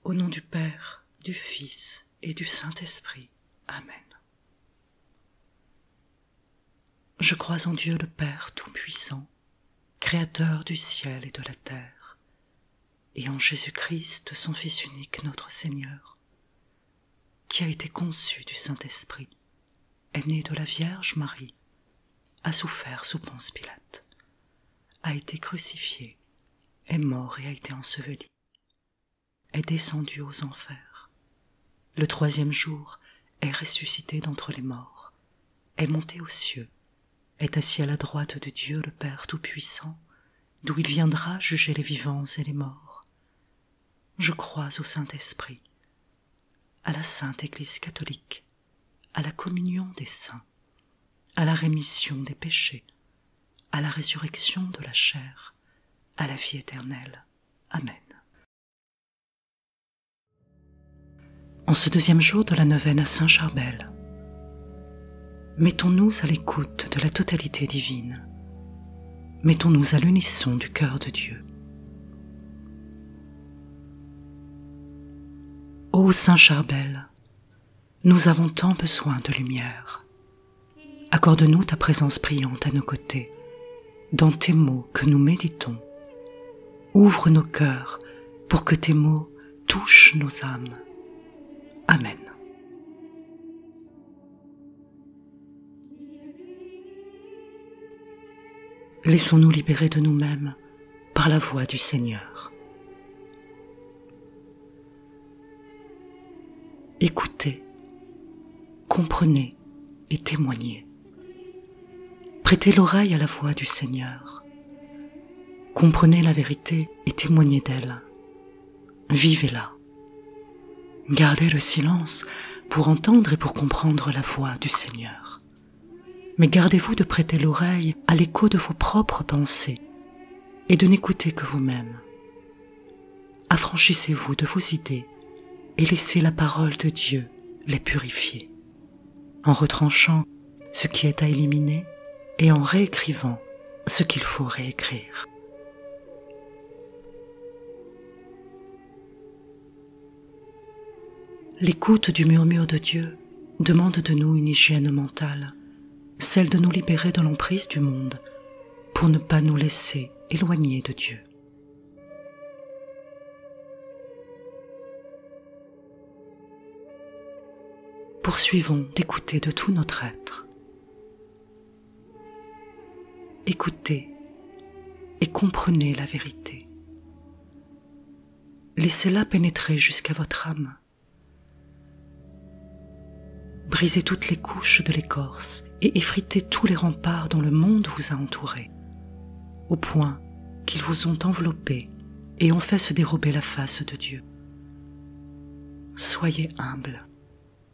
Au nom du Père, du Fils et du Saint-Esprit. Amen. Je crois en Dieu le Père Tout-Puissant, Créateur du ciel et de la terre, et en Jésus-Christ, son Fils unique, notre Seigneur, qui a été conçu du Saint-Esprit, est né de la Vierge Marie, a souffert sous Ponce Pilate, a été crucifié, est mort et a été enseveli, est descendu aux enfers. Le troisième jour est ressuscité d'entre les morts, est monté aux cieux, est assis à la droite de Dieu le Père Tout-Puissant, d'où il viendra juger les vivants et les morts. Je crois au Saint-Esprit, à la Sainte Église catholique, à la communion des saints, à la rémission des péchés, à la résurrection de la chair, à la vie éternelle. Amen. En ce deuxième jour de la neuvaine à Saint Charbel, mettons-nous à l'écoute de la totalité divine. Mettons-nous à l'unisson du cœur de Dieu. Ô Saint Charbel, nous avons tant besoin de lumière. Accorde-nous ta présence brillante à nos côtés, dans tes mots que nous méditons. Ouvre nos cœurs pour que tes mots touchent nos âmes. Amen. Laissons-nous libérer de nous-mêmes par la voix du Seigneur. Écoutez, comprenez et témoignez. Prêtez l'oreille à la voix du Seigneur. Comprenez la vérité et témoignez d'elle. Vivez-la. Gardez le silence pour entendre et pour comprendre la voix du Seigneur. Mais gardez-vous de prêter l'oreille à l'écho de vos propres pensées et de n'écouter que vous-même. Affranchissez-vous de vos idées et laissez la parole de Dieu les purifier, en retranchant ce qui est à éliminer et en réécrivant ce qu'il faut réécrire. L'écoute du murmure de Dieu demande de nous une hygiène mentale, celle de nous libérer de l'emprise du monde pour ne pas nous laisser éloigner de Dieu. Poursuivons d'écouter de tout notre être. Écoutez et comprenez la vérité. Laissez-la pénétrer jusqu'à votre âme. Brisez toutes les couches de l'écorce et effritez tous les remparts dont le monde vous a entouré, au point qu'ils vous ont enveloppé et ont fait se dérober la face de Dieu. Soyez humble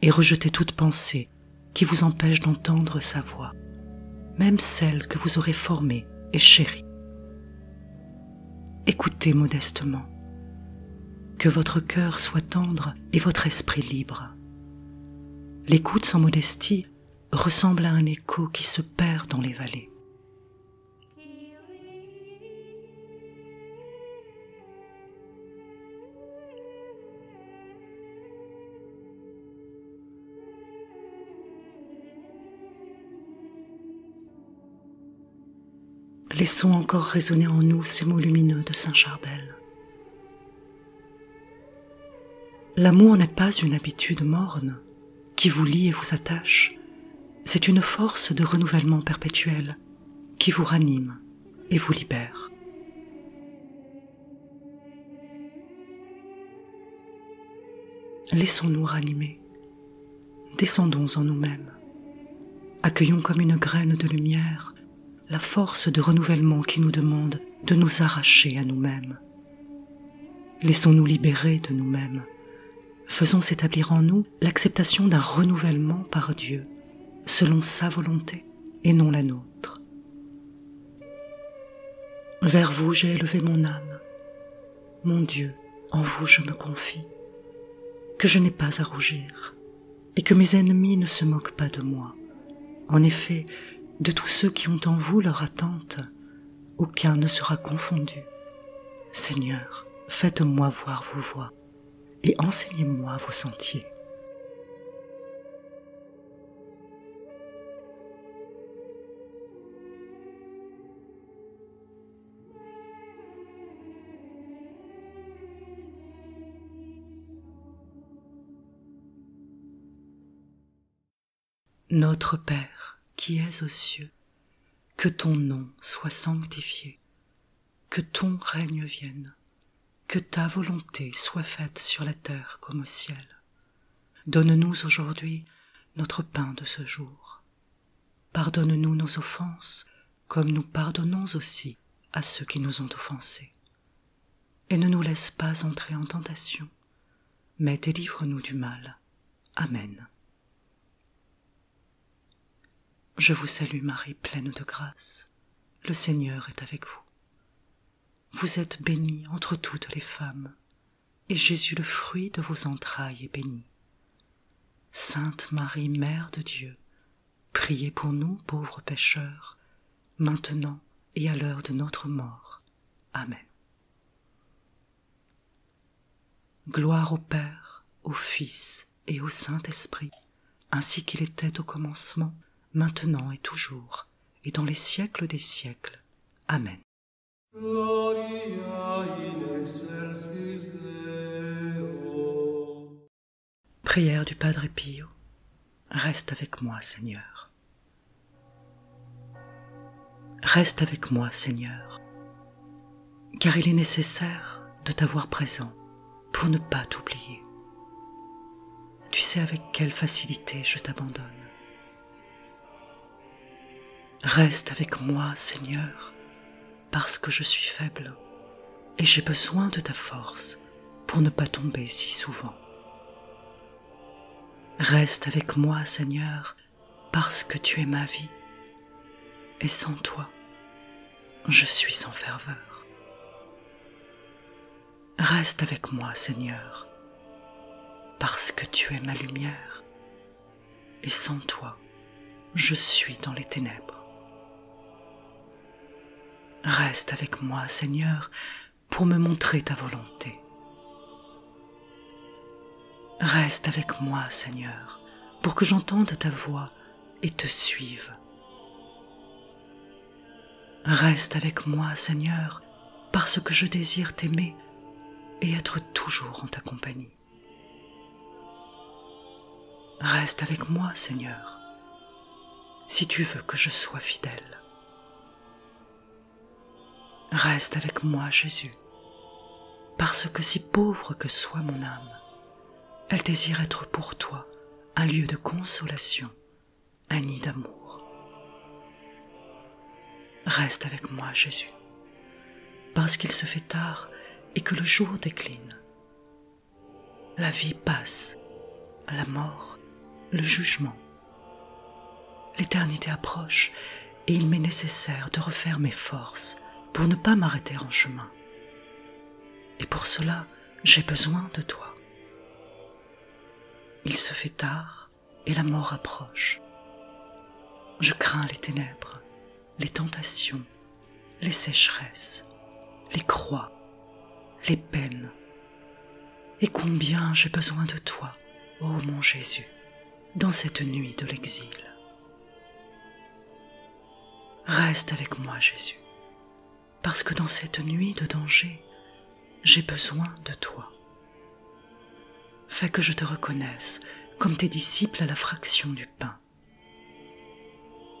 et rejetez toute pensée qui vous empêche d'entendre sa voix, même celle que vous aurez formée et chérie. Écoutez modestement, que votre cœur soit tendre et votre esprit libre. L'écoute sans modestie ressemble à un écho qui se perd dans les vallées. Laissons encore résonner en nous ces mots lumineux de Saint Charbel. L'amour n'est pas une habitude morne qui vous lie et vous attache, c'est une force de renouvellement perpétuel qui vous ranime et vous libère. Laissons-nous ranimer, descendons en nous-mêmes, accueillons comme une graine de lumière la force de renouvellement qui nous demande de nous arracher à nous-mêmes. Laissons-nous libérer de nous-mêmes. Faisons s'établir en nous l'acceptation d'un renouvellement par Dieu, selon sa volonté et non la nôtre. Vers vous j'ai élevé mon âme. Mon Dieu, en vous je me confie, que je n'ai pas à rougir, et que mes ennemis ne se moquent pas de moi. En effet, de tous ceux qui ont en vous leur attente, aucun ne sera confondu. Seigneur, faites-moi voir vos voies, et enseignez-moi vos sentiers. Notre Père, qui es aux cieux, que ton nom soit sanctifié, que ton règne vienne, que ta volonté soit faite sur la terre comme au ciel. Donne-nous aujourd'hui notre pain de ce jour. Pardonne-nous nos offenses, comme nous pardonnons aussi à ceux qui nous ont offensés. Et ne nous laisse pas entrer en tentation, mais délivre-nous du mal. Amen. Je vous salue Marie, pleine de grâce. Le Seigneur est avec vous. Vous êtes bénie entre toutes les femmes, et Jésus, le fruit de vos entrailles, est béni. Sainte Marie, Mère de Dieu, priez pour nous, pauvres pécheurs, maintenant et à l'heure de notre mort. Amen. Gloire au Père, au Fils et au Saint-Esprit, ainsi qu'il était au commencement, maintenant et toujours, et dans les siècles des siècles. Amen. Gloria in excelsis Deo. Prière du Padre Pio. Reste avec moi, Seigneur. Reste avec moi, Seigneur, car il est nécessaire de t'avoir présent pour ne pas t'oublier. Tu sais avec quelle facilité je t'abandonne. Reste avec moi, Seigneur, parce que je suis faible et j'ai besoin de ta force pour ne pas tomber si souvent. Reste avec moi, Seigneur, parce que tu es ma vie, et sans toi, je suis sans ferveur. Reste avec moi, Seigneur, parce que tu es ma lumière, et sans toi, je suis dans les ténèbres. Reste avec moi, Seigneur, pour me montrer ta volonté. Reste avec moi, Seigneur, pour que j'entende ta voix et te suive. Reste avec moi, Seigneur, parce que je désire t'aimer et être toujours en ta compagnie. Reste avec moi, Seigneur, si tu veux que je sois fidèle. Reste avec moi, Jésus, parce que si pauvre que soit mon âme, elle désire être pour toi un lieu de consolation, un nid d'amour. Reste avec moi, Jésus, parce qu'il se fait tard et que le jour décline. La vie passe, la mort, le jugement. L'éternité approche et il m'est nécessaire de refaire mes forces pour ne pas m'arrêter en chemin. Et pour cela, j'ai besoin de toi. Il se fait tard et la mort approche. Je crains les ténèbres, les tentations, les sécheresses, les croix, les peines. Et combien j'ai besoin de toi, ô mon Jésus, dans cette nuit de l'exil. Reste avec moi, Jésus, parce que dans cette nuit de danger, j'ai besoin de toi. Fais que je te reconnaisse comme tes disciples à la fraction du pain.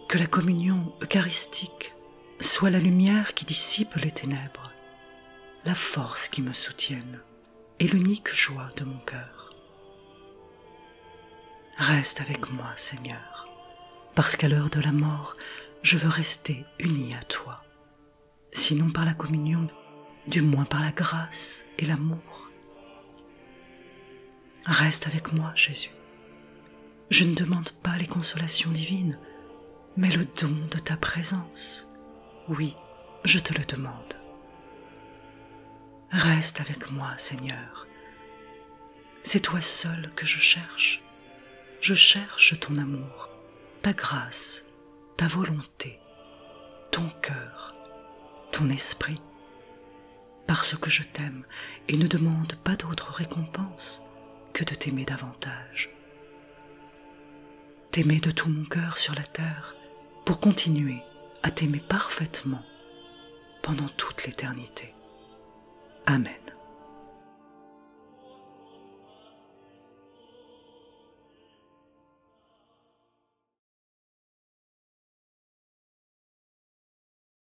Que la communion eucharistique soit la lumière qui dissipe les ténèbres, la force qui me soutienne et l'unique joie de mon cœur. Reste avec moi, Seigneur, parce qu'à l'heure de la mort, je veux rester uni à toi, sinon par la communion, du moins par la grâce et l'amour. Reste avec moi, Jésus. Je ne demande pas les consolations divines, mais le don de ta présence. Oui, je te le demande. Reste avec moi, Seigneur. C'est toi seul que je cherche. Je cherche ton amour, ta grâce, ta volonté, ton cœur, ton esprit. parce que je t'aime et ne demande pas d'autre récompense que de t'aimer davantage. T'aimer de tout mon cœur sur la terre pour continuer à t'aimer parfaitement pendant toute l'éternité. Amen.